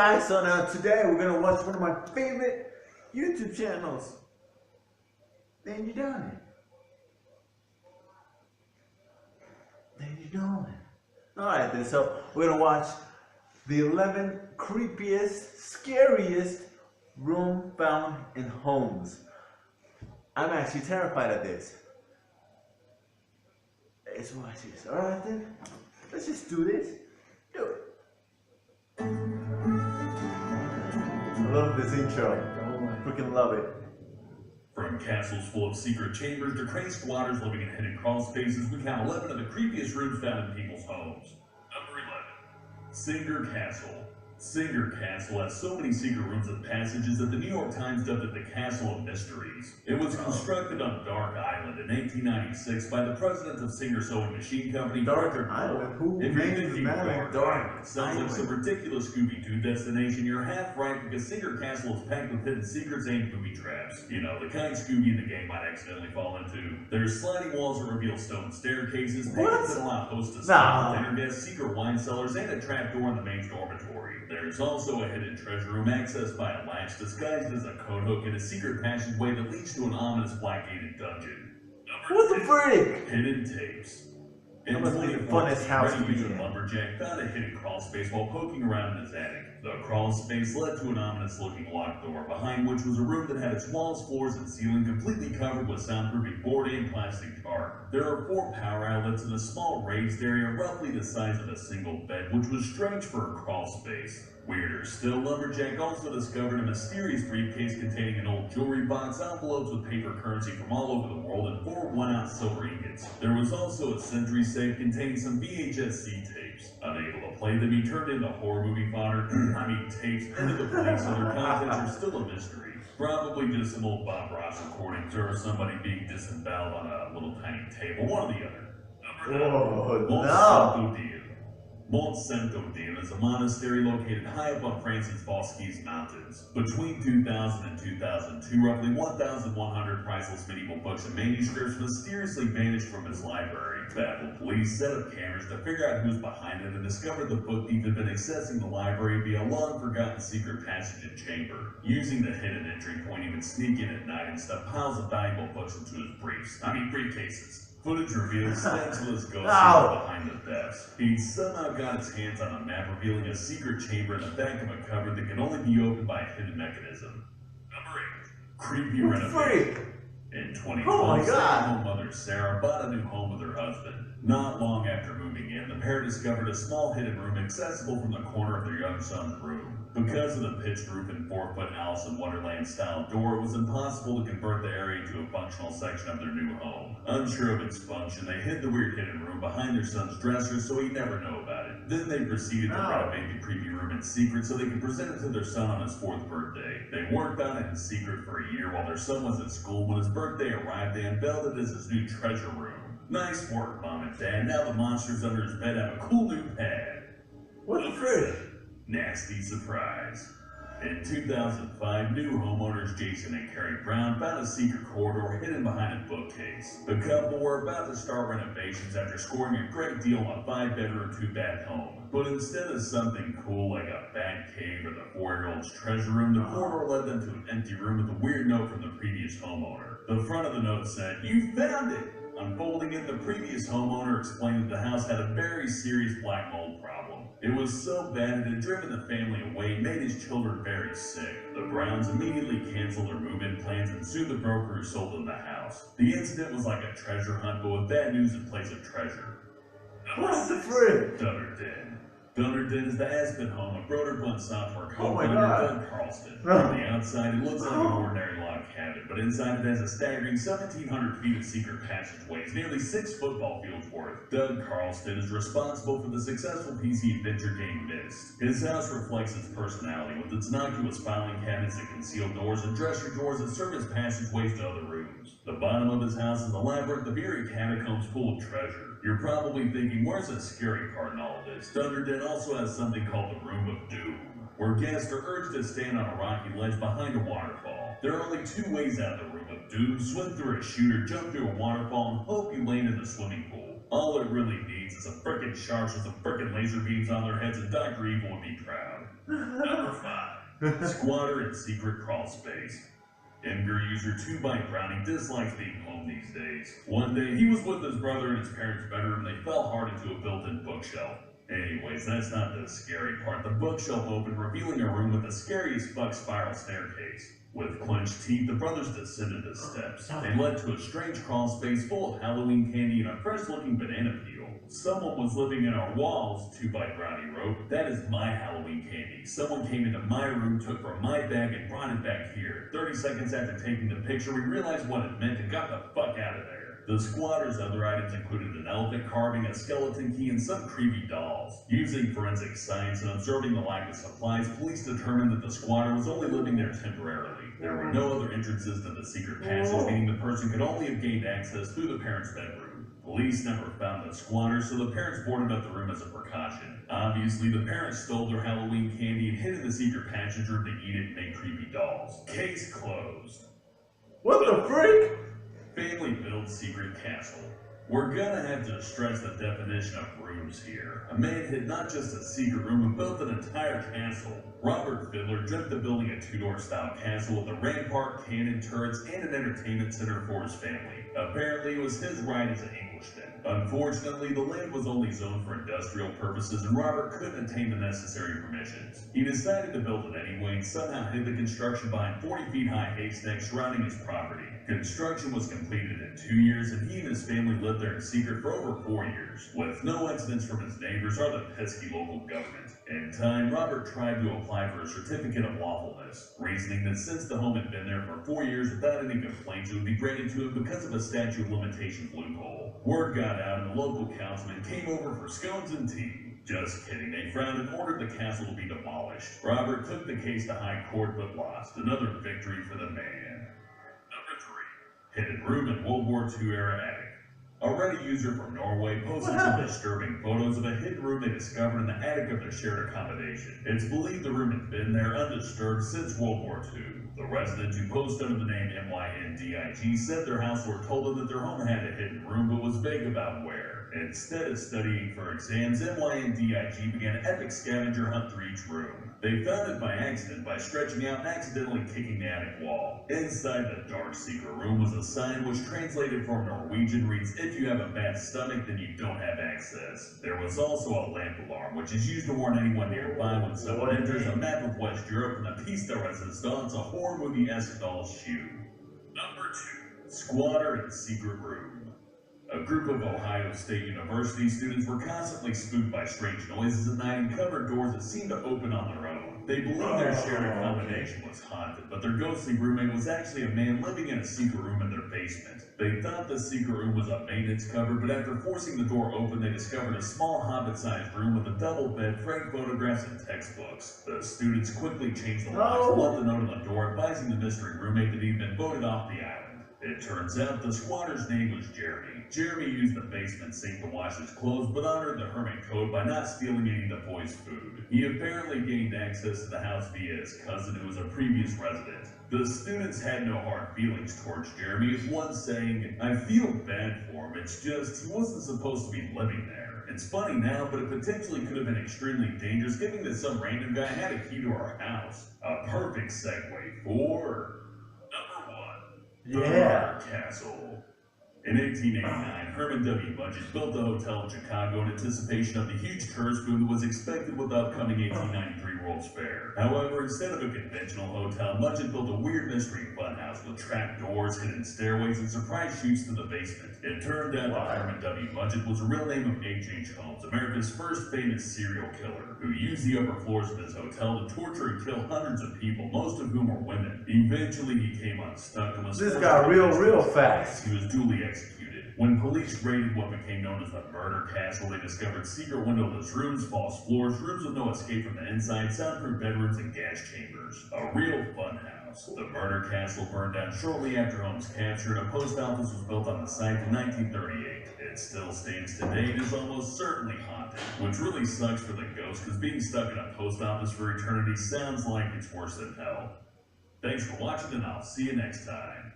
guys, so now today we're gonna watch one of my favorite YouTube channels. Then you done it. Then you done it. Alright then, so we're gonna watch the 11 creepiest, scariest room found in homes. I'm actually terrified of this. Let's watch this. Alright then, let's just do this. Do it. I love this intro. I freaking love it. From castles full of secret chambers to crazed squatters living in hidden crawl spaces, we count 11 of the creepiest rooms found in people's homes. Number 11. Singer Castle. Singer Castle has so many secret rooms and passages that the New York Times dubbed it the Castle of Mysteries. It was constructed on Dark Island in 1896 by the president of Singer Sewing Machine Company, Dark Island? Who named that Dark Sounds like some ridiculous Scooby-Doo destination. You're half right, because Singer Castle is packed with hidden secrets and booby traps. You know, the kind Scooby in the game might accidentally fall into. There's sliding walls that reveal stone staircases, paintings that allow hosts to stop with dinner guests, secret wine cellars, and a trapdoor in the main dormitory. There's also a hidden treasure room accessed by a latch disguised as a coat hook and a secret passageway that leads to an ominous black-gated dungeon. What the frick? Hidden tapes. That must be the funnest house to be in. Lumberjack found a hidden crawl space while poking around in his attic. The crawl space led to an ominous-looking locked door, behind which was a room that had its walls, floors, and ceiling completely covered with soundproofing board and plastic tarp. There are 4 power outlets and a small raised area roughly the size of a single bed, which was strange for a crawl space. Weirder still, Lumberjack also discovered a mysterious briefcase containing an old jewelry box, envelopes with paper currency from all over the world, and 4 1-ounce silver ingots. There was also a sentry safe containing some VHS-C tapes. Unable to play them, he turned into horror movie fodder, tapes into the police, so their contents are still a mystery. Probably just some old Bob Ross recordings or somebody being disemboweled on a little tiny table, one or the other. Number 9. Mont Saint-Odile is a monastery located high up on France's Vosges Mountains. Between 2000 and 2002, roughly 1,100 priceless medieval books and manuscripts mysteriously vanished from his library. Baffled police set up cameras to figure out who was behind it and discovered the book thief had been accessing the library via a long-forgotten secret passage and chamber. Using the hidden entry point, he would sneak in at night and stuff piles of valuable books into his briefcases. Footage reveals senseless ghosts behind the thefts. He'd somehow got his hands on a map revealing a secret chamber in the back of a cupboard that can only be opened by a hidden mechanism. Number 8. Creepy renovation. In 2012, stay-at-home mother Sarah bought a new home with her husband. Not long after moving in, the pair discovered a small hidden room accessible from the corner of their young son's room. Because of the pitched roof and 4-foot Alice in Wonderland-style door, it was impossible to convert the area to a functional section of their new home. Unsure of its function, they hid the weird hidden room behind their son's dresser so he'd never know about it. Then they proceeded to renovate the creepy room in secret so they could present it to their son on his 4th birthday. They worked on it in secret for a year while their son was at school. When his birthday arrived, they unveiled it as his new treasure room. Nice work, Mom and Dad. Now the monsters under his bed have a cool new pad. What the frick? Nasty surprise. In 2005, new homeowners Jason and Carrie Brown found a secret corridor hidden behind a bookcase. The couple were about to start renovations after scoring a great deal on a 5-bedroom, 2-bath home. But instead of something cool like a bat cave or the 4-year-old's treasure room, the corridor led them to an empty room with a weird note from the previous homeowner. The front of the note said, "You found it!" Unfolding it, the previous homeowner explained that the house had a very serious black mold problem. It was so bad it had driven the family away and made his children very sick. The Browns immediately canceled their move-in plans and sued the broker who sold them the house. The incident was like a treasure hunt, but with bad news in place of treasure. What's the frick? Dunderden. Dunderden is the Aspen home of Broderbund software code Doug Carlston. From the outside, it looks like an ordinary log cabin, but inside it has a staggering 1,700 feet of secret passageways, nearly 6 football fields worth. Doug Carlston is responsible for the successful PC adventure game Myst. His house reflects his personality, with its innocuous filing cabinets that conceal doors and dresser drawers that serve as passageways to other rooms. The bottom of his house is a labyrinth of eerie catacombs full of treasure. You're probably thinking, where's the scary part in all of this? Dunderden also has something called the Room of Doom, where guests are urged to stand on a rocky ledge behind a waterfall. There are only 2 ways out of the Room of Doom: swim through a chute or jump through a waterfall and hope you land in the swimming pool. All it really needs is a frickin' shark with some frickin' laser beams on their heads, and Dr. Evil would be proud. Number 5. Squatter in secret crawl space. Imgur user 2-Byte Brownie dislikes being home these days. One day, he was with his brother in his parents' bedroom and they fell hard into a built-in bookshelf. Anyways, that's not the scary part. The bookshelf opened, revealing a room with the scariest fuck spiral staircase. With clenched teeth, the brothers descended the steps. They led to a strange crawl space full of Halloween candy and a fresh-looking banana peel. Someone was living in our walls, 2-Byte Brownie wrote. That is my Halloween candy. Someone came into my room, took from my bag, and brought it back here. 30 seconds after taking the picture, we realized what it meant and got the fuck out of there. The squatter's other items included an elephant carving, a skeleton key, and some creepy dolls. Using forensic science and observing the lack of supplies, police determined that the squatter was only living there temporarily. There were no other entrances to the secret passage, meaning the person could only have gained access through the parents' bedroom. Police never found the squatter, so the parents boarded up the room as a precaution. Obviously, the parents stole their Halloween candy and hid in the secret passage room to eat it and make creepy dolls. Case closed. What the freak? Family builds secret castle. We're gonna have to stretch the definition of rooms here. A man hid not just a secret room, but built an entire castle. Robert Fiddler dreamt of building a Tudor style castle with a rampart, cannon, turrets, and an entertainment center for his family. Apparently it was his right as an Englishman. Unfortunately, the land was only zoned for industrial purposes and Robert couldn't obtain the necessary permissions. He decided to build it anyway and somehow hid the construction behind 40 feet high haystacks surrounding his property. Construction was completed in 2 years and he and his family lived there in secret for over 4 years, with no incidents from his neighbors or the pesky local government. In time, Robert tried to apply for a certificate of lawfulness, reasoning that since the home had been there for 4 years without any complaints, it would be granted to him because of a statute of limitations loophole. Word got out and the local councilman came over for scones and tea. Just kidding, they frowned and ordered the castle to be demolished. Robert took the case to high court but lost. Another victory for the man. Number 3. Hidden room in World War II era attic. A Reddit user from Norway posted some disturbing photos of a hidden room they discovered in the attic of their shared accommodation. It's believed the room had been there undisturbed since World War II. The resident who posted under the name MYNDIG said their household told them that their home had a hidden room but was vague about where. Instead of studying for exams, MYNDIG began an epic scavenger hunt through each room. They found it by accident by stretching out and accidentally kicking the attic wall. Inside the dark secret room was a sign which translated from Norwegian reads, "If you have a bad stomach, then you don't have access." There was also a lamp alarm, which is used to warn anyone nearby when someone enters, a map of West Europe, and a piece de resistance, a horror movie-esque doll's shoe. Number 2. Squatter in secret room. A group of Ohio State University students were constantly spooked by strange noises at night and covered doors that seemed to open on their own. They believed their shared accommodation was haunted, but their ghostly roommate was actually a man living in a secret room in their basement. They thought the secret room was a maintenance cupboard, but after forcing the door open, they discovered a small hobbit-sized room with a double bed, framed photographs, and textbooks. The students quickly changed the locks and left a note on the door advising the mystery roommate that he'd been voted off the island. It turns out the squatter's name was Jeremy. Jeremy used the basement sink to wash his clothes, but honored the hermit code by not stealing any of the boys' food. He apparently gained access to the house via his cousin, who was a previous resident. The students had no hard feelings towards Jeremy, with one saying, "I feel bad for him, it's just he wasn't supposed to be living there. It's funny now, but it potentially could have been extremely dangerous, given that some random guy had a key to our house." A perfect segue for number 1. Yeah. The Castle. In 1889, Herman W. Mudgett built the hotel in Chicago in anticipation of the huge tourist boom that was expected with the upcoming 1893 World's Fair. However, instead of a conventional hotel, Mudgett built a weird mystery funhouse with trap doors, hidden stairways, and surprise chutes to the basement. It turned out that Herman W. Mudgett was the real name of H.H. Holmes, America's first famous serial killer, who used the upper floors of his hotel to torture and kill hundreds of people, most of whom were women. Eventually, he came unstuck and was This got real fast. He was duly executed. When police raided what became known as the Murder Castle, they discovered secret windowless rooms, false floors, rooms with no escape from the inside, soundproof bedrooms, and gas chambers. A real fun house. The Murder Castle burned down shortly after Holmes' capture, and a post office was built on the site in 1938. It still stands today and is almost certainly haunted, which really sucks for the ghost, because being stuck in a post office for eternity sounds like it's worse than hell. Thanks for watching, and I'll see you next time.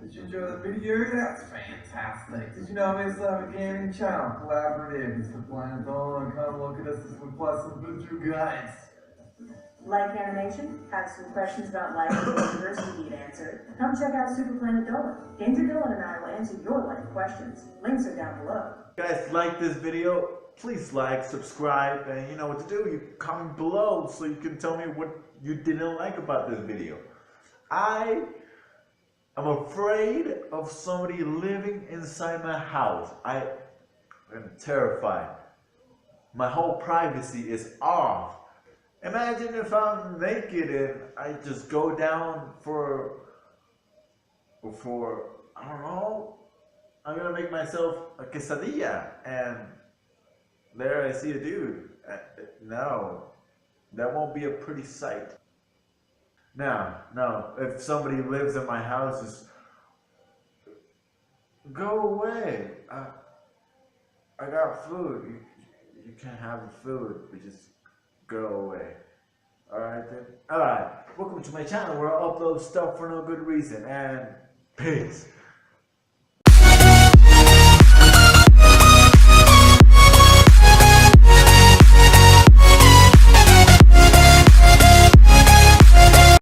Did you enjoy the video? That's fantastic. Did you know we also have a gaming channel, Collaborative? It's the Planet Dolan. Come look at us as we play some video guys. Like animation? Have some questions about life in the universe you need answered? Come check out Super Planet Dolan. Danger Dolan and I will answer your life questions. Links are down below. If you guys like this video, please like, subscribe, and you know what to do. You comment below so you can tell me what you didn't like about this video. I am afraid of somebody living inside my house. I am terrified. My whole privacy is off. Imagine if I'm naked and I just go down for I don't know, I'm gonna make myself a quesadilla and there I see a dude. No, that won't be a pretty sight. Now, if somebody lives in my house, just go away. I got food. You can't have the food. We just go away. Alright then. Alright. Welcome to my channel where I upload stuff for no good reason. And peace.